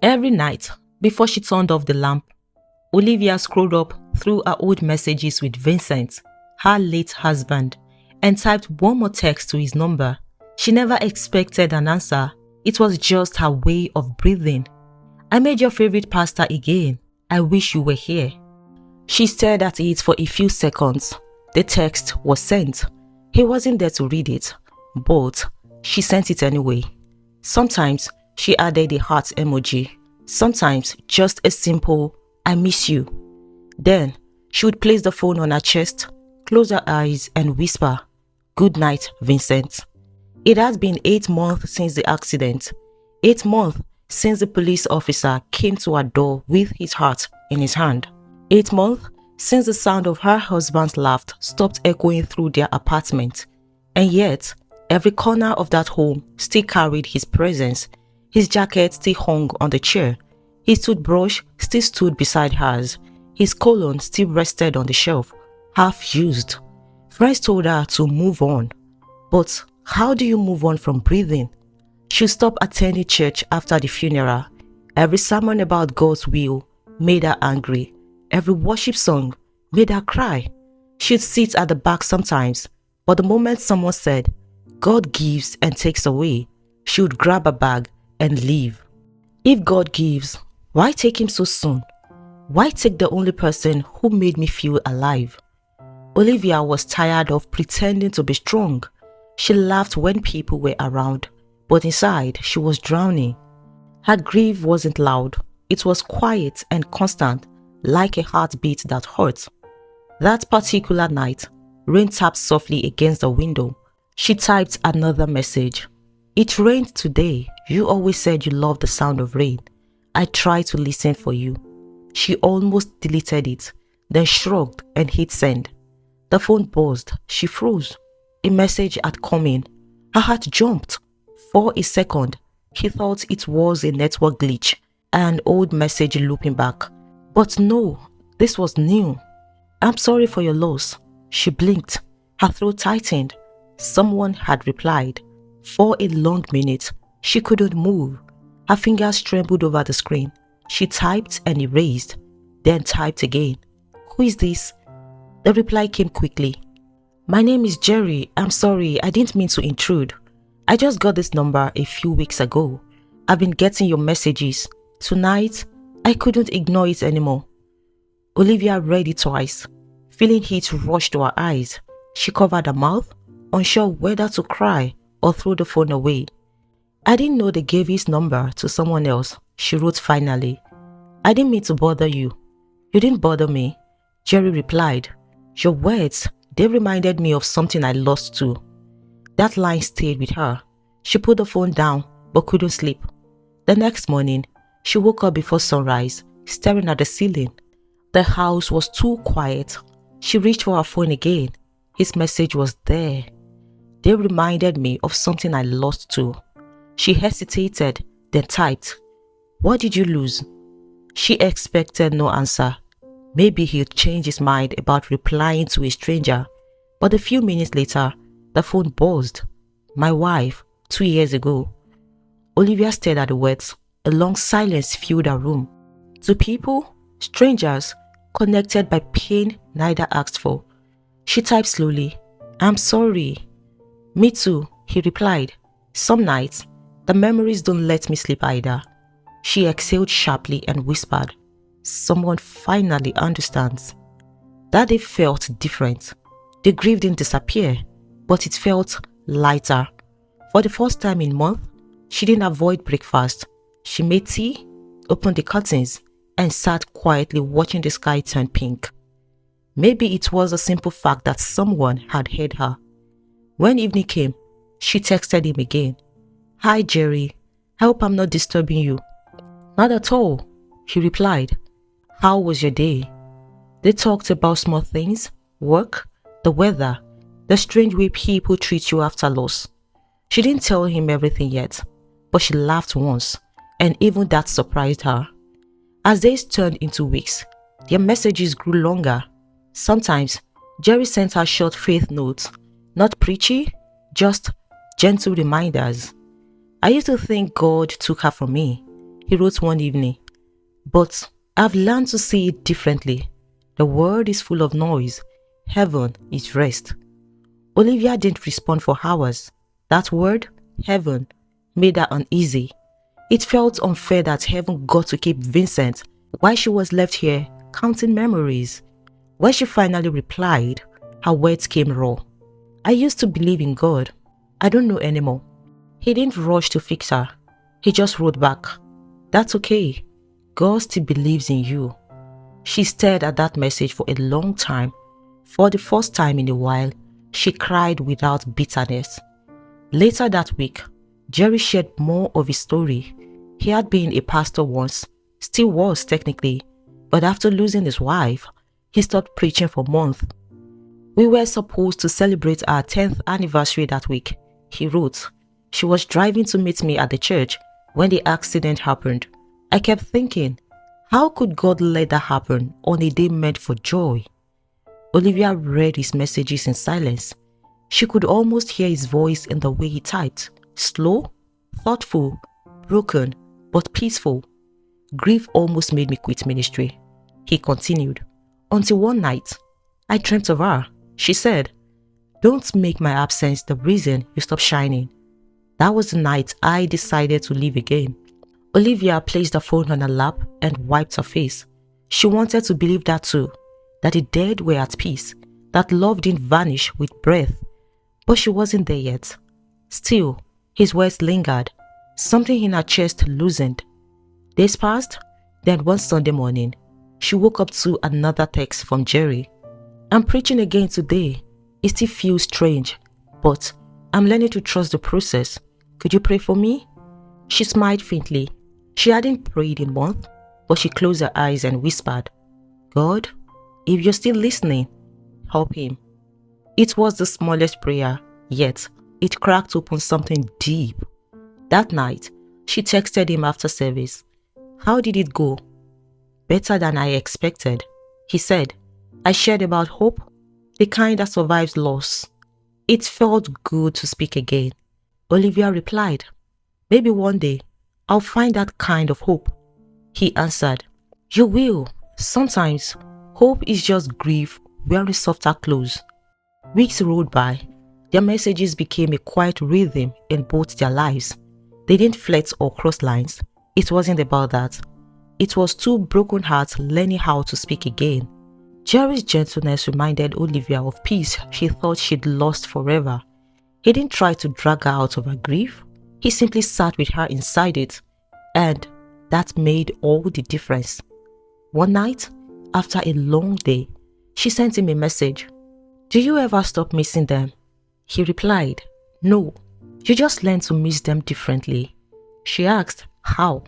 Every night, before she turned off the lamp, Olivia scrolled up through her old messages with Vincent, her late husband, and typed one more text to his number. She never expected an answer. It was just her way of breathing. "I made your favorite pasta again. I wish you were here." She stared at it for a few seconds. The text was sent. He wasn't there to read it, but she sent it anyway. Sometimes she added a heart emoji. Sometimes just a simple "I miss you." Then she would place the phone on her chest, close her eyes and whisper, "Good night, Vincent." It has been 8 months since the accident. 8 months since the police officer came to her door with his heart in his hand. 8 months since the sound of her husband's laughter stopped echoing through their apartment. And yet, every corner of that home still carried his presence. His jacket still hung on the chair. His toothbrush still stood beside hers. His cologne still rested on the shelf, half used. Friends told her to move on. But how do you move on from breathing? She stopped attending church after the funeral. Every sermon about God's will made her angry. Every worship song made her cry. She'd sit at the back sometimes, but the moment someone said, "God gives and takes away," she would grab a bag and leave. If God gives, why take him so soon? Why take the only person who made me feel alive? Olivia was tired of pretending to be strong. She laughed when people were around, but inside she was drowning. Her grief wasn't loud. It was quiet and constant, like a heartbeat that hurt. That particular night, rain tapped softly against the window. She typed another message. "It rained today. You always said you loved the sound of rain. I tried to listen for you." She almost deleted it, then shrugged and hit send. The phone buzzed. She froze. A message had come in. Her heart jumped. For a second, she thought it was a network glitch, an old message looping back. But no, this was new. "I'm sorry for your loss." She blinked. Her throat tightened. Someone had replied. For a long minute, she couldn't move. Her fingers trembled over the screen. She typed and erased, then typed again. "Who is this?" The reply came quickly. "My name is Jerry. I'm sorry, I didn't mean to intrude. I just got this number a few weeks ago. I've been getting your messages. Tonight, I couldn't ignore it anymore." Olivia read it twice. Feeling heat rush to her eyes. She covered her mouth, unsure whether to cry or throw the phone away. "I didn't know they gave his number to someone else," she wrote finally. "I didn't mean to bother you." "You didn't bother me," Jerry replied. "Your words, they reminded me of something I lost too." That line stayed with her. She put the phone down but couldn't sleep. The next morning, she woke up before sunrise, staring at the ceiling. The house was too quiet. She reached for her phone again. His message was there. "They reminded me of something I lost too." She hesitated, then typed, "What did you lose?" She expected no answer. Maybe he'd change his mind about replying to a stranger. But a few minutes later, the phone buzzed. "My wife, 2 years ago." Olivia stared at the words. A long silence filled her room. To people, strangers, connected by pain neither asked for. She typed slowly, "I'm sorry." "Me too," he replied. "Some nights, the memories don't let me sleep either." She exhaled sharply and whispered, "Someone finally understands." That day felt different. The grief didn't disappear, but it felt lighter. For the first time in months, she didn't avoid breakfast. She made tea, opened the curtains, and sat quietly watching the sky turn pink. Maybe it was a simple fact that someone had heard her. When evening came, she texted him again. "Hi Jerry, I hope I'm not disturbing you." "Not at all," he replied. "How was your day?" They talked about small things, work, the weather, the strange way people treat you after loss. She didn't tell him everything yet, but she laughed once, and even that surprised her. As days turned into weeks, their messages grew longer. Sometimes, Jerry sent her short faith notes, not preachy, just gentle reminders. "I used to think God took her from me. he wrote one evening. But I've learned to see it differently. The world is full of noise. Heaven is rest. Olivia didn't respond for hours. That word, heaven, made her uneasy. It felt unfair that heaven got to keep Vincent while she was left here counting memories. When she finally replied, her words came raw. I used to believe in God. I don't know anymore. He didn't rush to fix her. He just wrote back, that's okay. God still believes in you. She stared at that message for a long time. For the first time in a while, she cried without bitterness. Later that week, Jerry shared more of his story. He had been a pastor once, still was technically, but after losing his wife, he stopped preaching for months. We were supposed to celebrate our 10th anniversary that week, he wrote. She was driving to meet me at the church when the accident happened. I kept thinking, how could God let that happen on a day meant for joy? Olivia read his messages in silence. She could almost hear his voice in the way he typed. Slow, thoughtful, broken, but peaceful. Grief almost made me quit ministry. He continued. Until one night, I dreamt of her. She said, don't make my absence the reason you stop shining. That was the night I decided to leave again. Olivia placed the phone on her lap and wiped her face. She wanted to believe that too, that the dead were at peace, that love didn't vanish with breath. But she wasn't there yet. Still, his words lingered. Something in her chest loosened. Days passed, then one Sunday morning, she woke up to another text from Jerry. I'm preaching again today. It still feels strange, but I'm learning to trust the process. Could you pray for me? She smiled faintly. She hadn't prayed in months, but she closed her eyes and whispered, God, if you're still listening, help him. It was the smallest prayer, yet it cracked open something deep. That night, she texted him after service. How did it go? Better than I expected, he said. I shared about hope, the kind that survives loss. It felt good to speak again. Olivia replied, maybe one day I'll find that kind of hope. He answered, you will. Sometimes hope is just grief wearing softer clothes. Weeks rolled by. Their messages became a quiet rhythm in both their lives. They didn't flirt or cross lines. It wasn't about that. It was two broken hearts learning how to speak again. Jerry's gentleness reminded Olivia of peace she thought she'd lost forever. He didn't try to drag her out of her grief. He simply sat with her inside it. And that made all the difference. One night, after a long day, she sent him a message. Do you ever stop missing them? He replied, no, you just learn to miss them differently. She asked, how?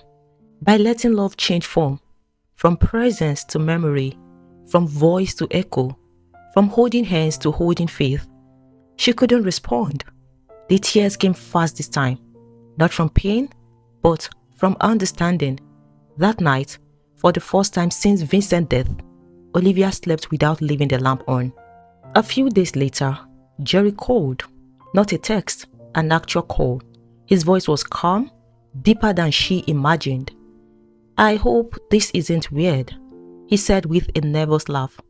By letting love change form, from presence to memory, from voice to echo, from holding hands to holding faith. She couldn't respond. The tears came fast this time, not from pain, but from understanding. That night, for the first time since Vincent's death, Olivia slept without leaving the lamp on. A few days later, Jerry called, not a text, an actual call. His voice was calm, deeper than she imagined. I hope this isn't weird, he said with a nervous laugh.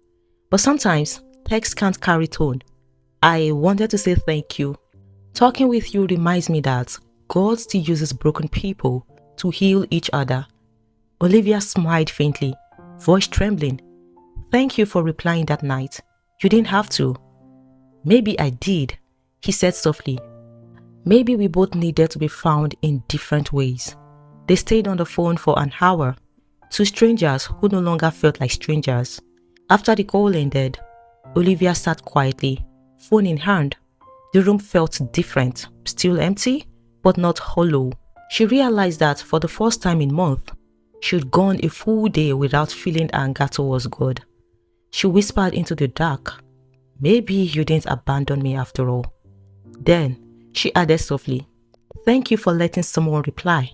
But sometimes, text can't carry tone. I wanted to say thank you. Talking with you reminds me that God still uses broken people to heal each other. Olivia smiled faintly, voice trembling. Thank you for replying that night. You didn't have to. Maybe I did, he said softly. Maybe we both needed to be found in different ways. They stayed on the phone for an hour, two strangers who no longer felt like strangers. After the call ended, Olivia sat quietly, phone in hand. The room felt different, still empty, but not hollow. She realized that for the first time in months, she'd gone a full day without feeling anger towards God. She whispered into the dark, maybe you didn't abandon me after all. Then, she added softly, thank you for letting someone reply.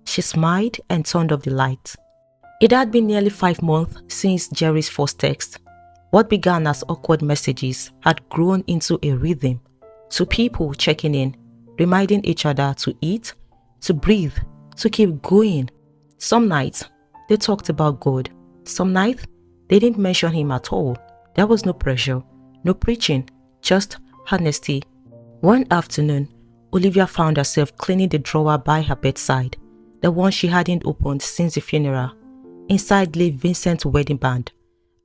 She smiled and turned off the light. It had been nearly 5 months since Jerry's first text. What began as awkward messages had grown into a rhythm. Two people checking in, reminding each other to eat, to breathe, to keep going. Some nights, they talked about God. Some nights, they didn't mention him at all. There was no pressure, no preaching, just honesty. One afternoon, Olivia found herself cleaning the drawer by her bedside, the one she hadn't opened since the funeral. Inside lay Vincent's wedding band,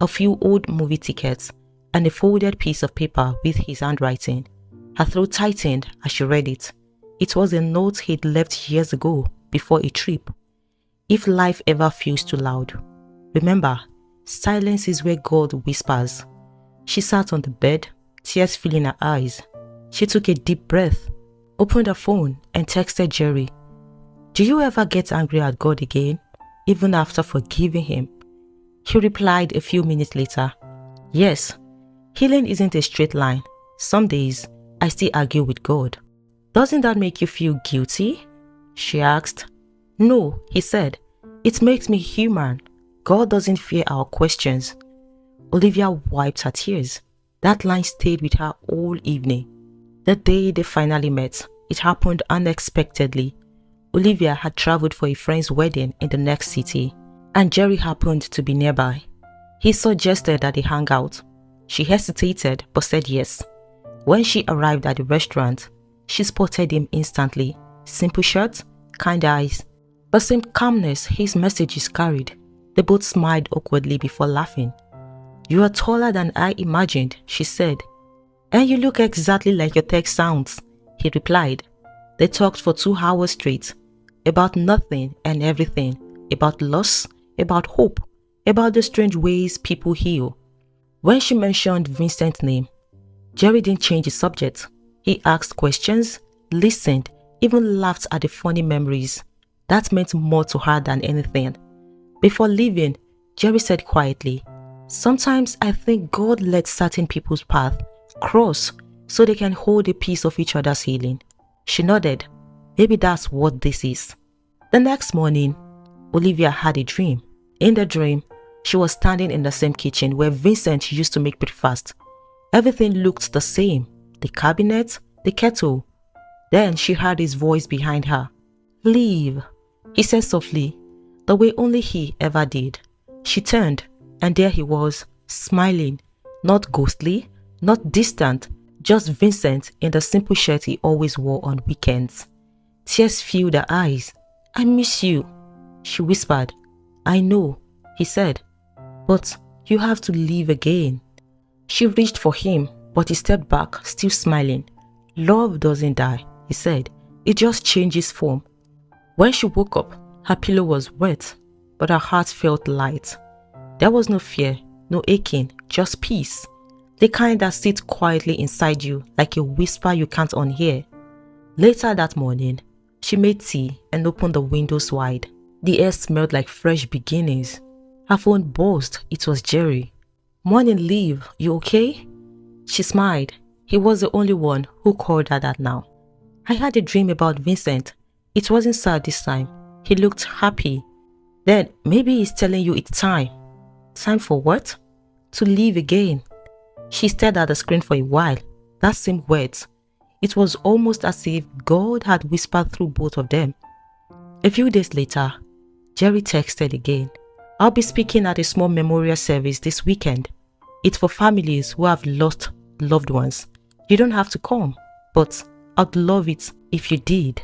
a few old movie tickets, and a folded piece of paper with his handwriting. Her throat tightened as she read it. It was a note he'd left years ago, before a trip. If life ever feels too loud, remember, silence is where God whispers. She sat on the bed, tears filling her eyes. She took a deep breath, opened her phone, and texted Jerry. Do you ever get angry at God again, even after forgiving him? He replied a few minutes later. Yes, healing isn't a straight line. Some days, I still argue with God. Doesn't that make you feel guilty? She asked. No, he said. It makes me human. God doesn't fear our questions. Olivia wiped her tears. That line stayed with her all evening. The day they finally met, it happened unexpectedly. Olivia had traveled for a friend's wedding in the next city, and Jerry happened to be nearby. He suggested that they hang out. She hesitated but said yes. When she arrived at the restaurant, she spotted him instantly. Simple shirt, kind eyes, but same calmness his messages carried. They both smiled awkwardly before laughing. You are taller than I imagined, she said. And you look exactly like your text sounds, he replied. They talked for 2 hours straight, about nothing and everything, about loss, about hope, about the strange ways people heal. When she mentioned Vincent's name, Jerry didn't change the subject. He asked questions, listened, even laughed at the funny memories. That meant more to her than anything. Before leaving, Jerry said quietly, sometimes I think God lets certain people's path cross so they can hold a piece of each other's healing. She nodded. Maybe that's what this is. The next morning, Olivia had a dream. In the dream, she was standing in the same kitchen where Vincent used to make breakfast. Everything looked the same. The cabinet, the kettle. Then she heard his voice behind her. Leave, he said softly, the way only he ever did. She turned, and there he was, smiling, not ghostly, not distant, just Vincent in the simple shirt he always wore on weekends. Tears filled her eyes. I miss you, she whispered. I know, he said, but you have to leave again. She reached for him, but he stepped back, still smiling. Love doesn't die, he said. It just changes form. When she woke up, her pillow was wet, but her heart felt light. There was no fear, no aching, just peace. The kind that sits quietly inside you like a whisper you can't unhear. Later that morning, she made tea and opened the windows wide. The air smelled like fresh beginnings. Her phone buzzed. It was Jerry. Morning, Liv, you okay? She smiled. He was the only one who called her that now. I had a dream about Vincent. It wasn't sad this time. He looked happy. Then maybe he's telling you it's time. Time for what? To live again. She stared at the screen for a while. That same words. It was almost as if God had whispered through both of them. A few days later, Jerry texted again. I'll be speaking at a small memorial service this weekend. It's for families who have lost loved ones. You don't have to come, but I'd love it if you did.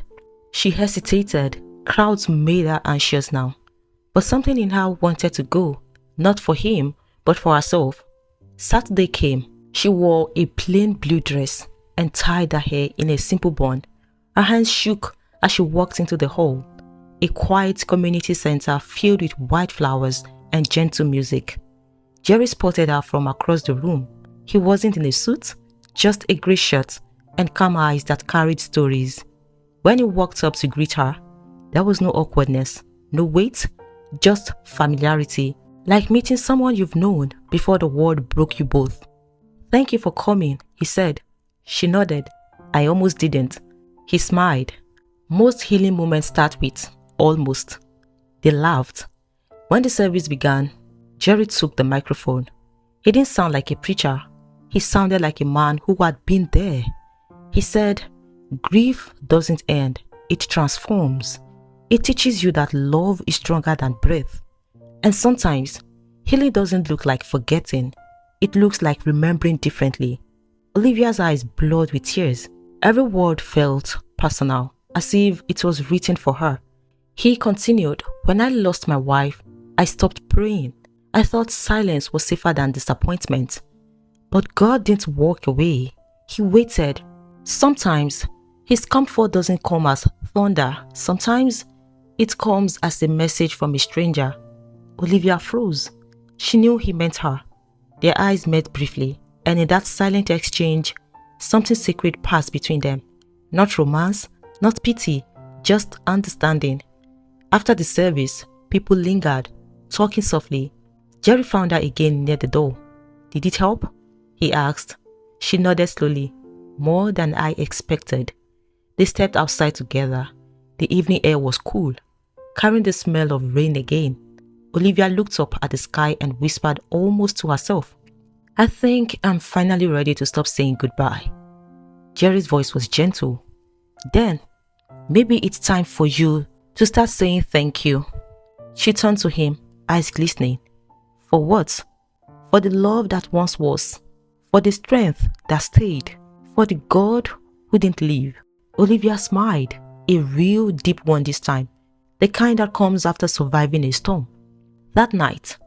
She hesitated. Crowds made her anxious now. But something in her wanted to go, not for him, but for herself. Saturday came. She wore a plain blue dress and tied her hair in a simple bun. Her hands shook as she walked into the hall, a quiet community center filled with white flowers and gentle music. Jerry spotted her from across the room. He wasn't in a suit, just a grey shirt and calm eyes that carried stories. When he walked up to greet her, there was no awkwardness, no wait, just familiarity, like meeting someone you've known before the world broke you both. Thank you for coming, he said. She nodded. I almost didn't. He smiled. Most healing moments start with almost. They laughed. When the service began, Jerry took the microphone. He didn't sound like a preacher. He sounded like a man who had been there. He said, grief doesn't end, it transforms. It teaches you that love is stronger than breath. And sometimes, healing doesn't look like forgetting. It looks like remembering differently. Olivia's eyes blurred with tears. Every word felt personal, as if it was written for her. He continued, "When I lost my wife, I stopped praying. I thought silence was safer than disappointment. But God didn't walk away. He waited. Sometimes, His comfort doesn't come as thunder. Sometimes, it comes as a message from a stranger." Olivia froze. She knew he meant her. Their eyes met briefly, and in that silent exchange, something sacred passed between them. Not romance, not pity, just understanding. After the service, people lingered, talking softly. Jerry found her again near the door. "Did it help?" he asked. She nodded slowly. "More than I expected." They stepped outside together. The evening air was cool, carrying the smell of rain again. Olivia looked up at the sky and whispered almost to herself, "I think I'm finally ready to stop saying goodbye." Jerry's voice was gentle. "Then, maybe it's time for you to start saying thank you." She turned to him, eyes glistening. "For what?" "For the love that once was. For the strength that stayed. For the God who didn't leave." Olivia smiled, a real deep one this time, the kind that comes after surviving a storm. That night,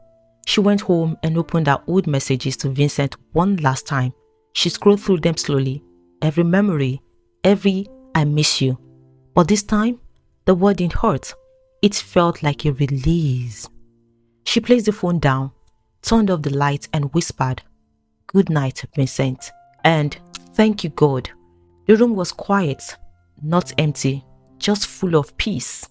she went home and opened her old messages to Vincent one last time. She scrolled through them slowly, every memory, every "I miss you." But this time, the word didn't hurt. It felt like a release. She placed the phone down, turned off the light and whispered, "Good night, Vincent. And thank you, God." The room was quiet, not empty, just full of peace.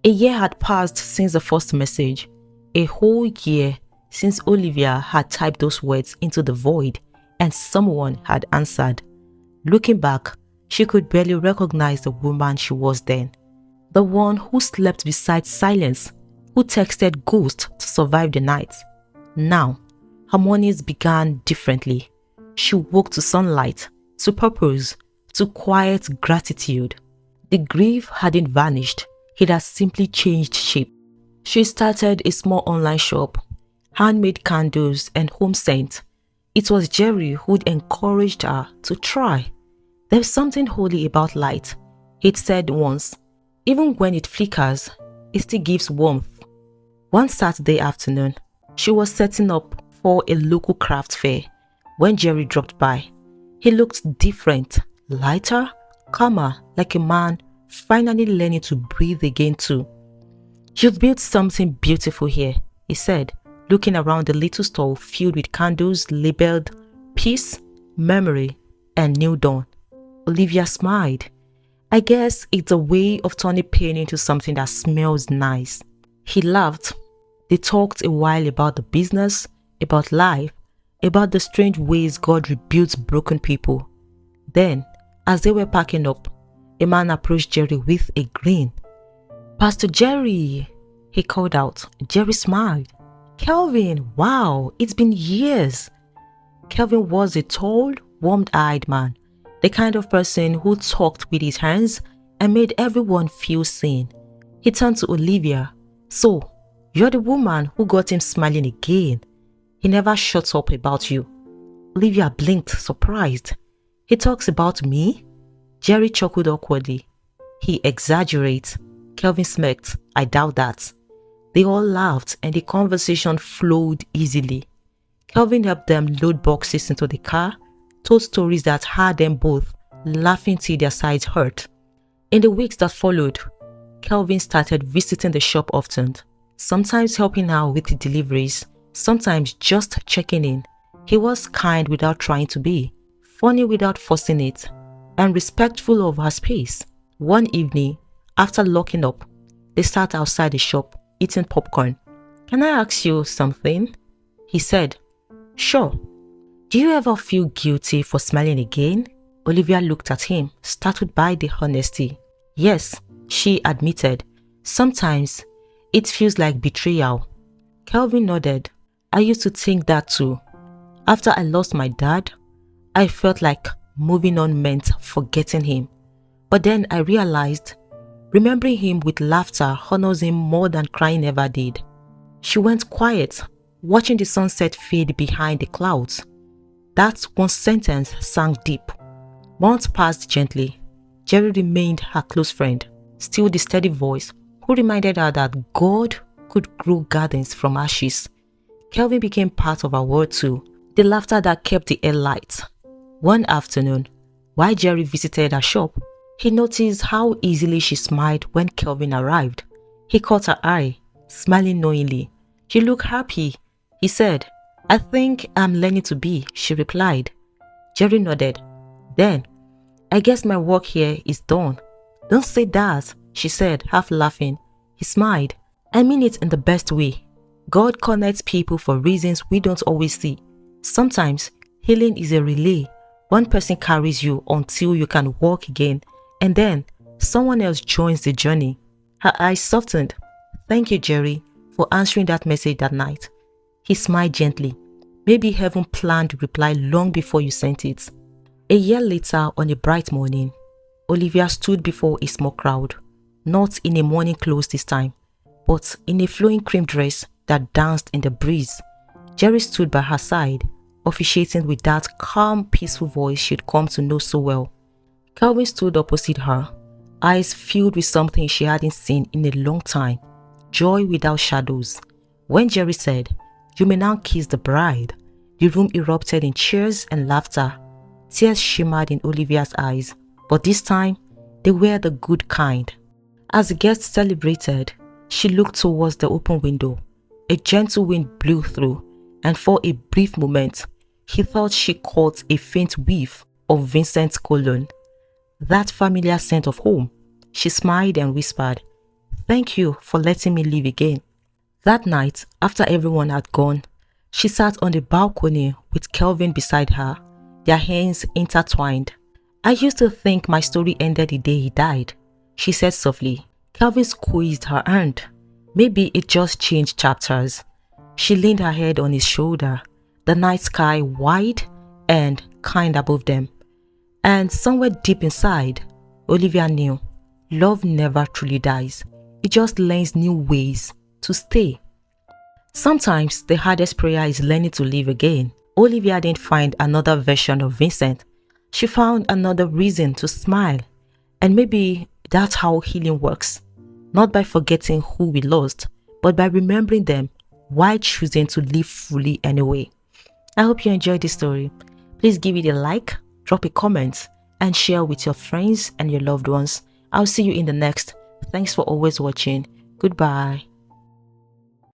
A year had passed since the first message. A whole year since Olivia had typed those words into the void and someone had answered. Looking back, she could barely recognize the woman she was then. The one who slept beside silence, who texted ghosts to survive the night. Now, her mornings began differently. She woke to sunlight, to purpose, to quiet gratitude. The grief hadn't vanished, it had simply changed shape. She started a small online shop, handmade candles and home scent. It was Jerry who'd encouraged her to try. "There's something holy about light," he'd said once. "Even when it flickers, it still gives warmth." One Saturday afternoon, she was setting up for a local craft fair when Jerry dropped by. He looked different, lighter, calmer, like a man finally learning to breathe again too. "You've built something beautiful here," he said, looking around the little stall filled with candles labeled "Peace, Memory, and New Dawn." Olivia smiled. "I guess it's a way of turning pain into something that smells nice." He laughed. They talked a while about the business, about life, about the strange ways God rebuilds broken people. Then, as they were packing up, a man approached Jerry with a grin. "Pastor Jerry," he called out. Jerry smiled. "Kelvin, wow, it's been years." Kelvin was a tall, warm-eyed man, the kind of person who talked with his hands and made everyone feel seen. He turned to Olivia. "So, you're the woman who got him smiling again. He never shuts up about you." Olivia blinked, surprised. "He talks about me?" Jerry chuckled awkwardly. "He exaggerates." Kelvin smirked. "I doubt that." They all laughed and the conversation flowed easily. Kelvin helped them load boxes into the car, told stories that had them both laughing till their sides hurt. In the weeks that followed, Kelvin started visiting the shop often, sometimes helping out with the deliveries, sometimes just checking in. He was kind without trying to be, funny without forcing it, and respectful of her space. One evening, after locking up, they sat outside the shop, eating popcorn. "Can I ask you something?" he said. "Sure." "Do you ever feel guilty for smiling again?" Olivia looked at him, startled by the honesty. "Yes," she admitted. "Sometimes it feels like betrayal." Kelvin nodded. "I used to think that too. After I lost my dad, I felt like moving on meant forgetting him. But then I realized Remembering him with laughter honors him more than crying ever did. She went quiet, watching the sunset fade behind the clouds. That one sentence sank deep. Months passed gently. Jerry remained her close friend, still the steady voice who reminded her that God could grow gardens from ashes. Kelvin became part of her world too, the laughter that kept the air light. One afternoon, while Jerry visited her shop, he noticed how easily she smiled when Kelvin arrived. He caught her eye, smiling knowingly. "You look happy," he said. "I think I'm learning to be," she replied. Jerry nodded. Then, "I guess my work here is done." "Don't say that," she said, half laughing. He smiled. "I mean it in the best way. God connects people for reasons we don't always see. Sometimes, healing is a relay. One person carries you until you can walk again, and then someone else joins the journey." Her eyes softened. "Thank you, Jerry, for answering that message that night." He smiled gently. "Maybe heaven planned the reply long before you sent it." A year later, on a bright morning, Olivia stood before a small crowd, not in a morning clothes this time, but in a flowing cream dress that danced in the breeze. Jerry stood by her side, officiating with that calm, peaceful voice she'd come to know so well. Calvin stood opposite her, eyes filled with something she hadn't seen in a long time, joy without shadows. When Jerry said, "You may now kiss the bride," the room erupted in cheers and laughter. Tears shimmered in Olivia's eyes, but this time, they were the good kind. As the guests celebrated, she looked towards the open window. A gentle wind blew through, and for a brief moment, he thought she caught a faint whiff of Vincent's cologne. That familiar scent of home. She smiled and whispered, "Thank you for letting me live again." That night, after everyone had gone, she sat on the balcony with Kelvin beside her, their hands intertwined. "I used to think my story ended the day he died," she said softly. Kelvin squeezed her hand. "Maybe it just changed chapters." She leaned her head on his shoulder, the night sky wide and kind above them. And somewhere deep inside, Olivia knew, love never truly dies. It just learns new ways to stay. Sometimes the hardest prayer is learning to live again. Olivia didn't find another version of Vincent. She found another reason to smile. And maybe that's how healing works. Not by forgetting who we lost, but by remembering them while choosing to live fully anyway. I hope you enjoyed this story. Please give it a like, drop a comment, and share with your friends and your loved ones. I'll see you in the next. Thanks for always watching. Goodbye.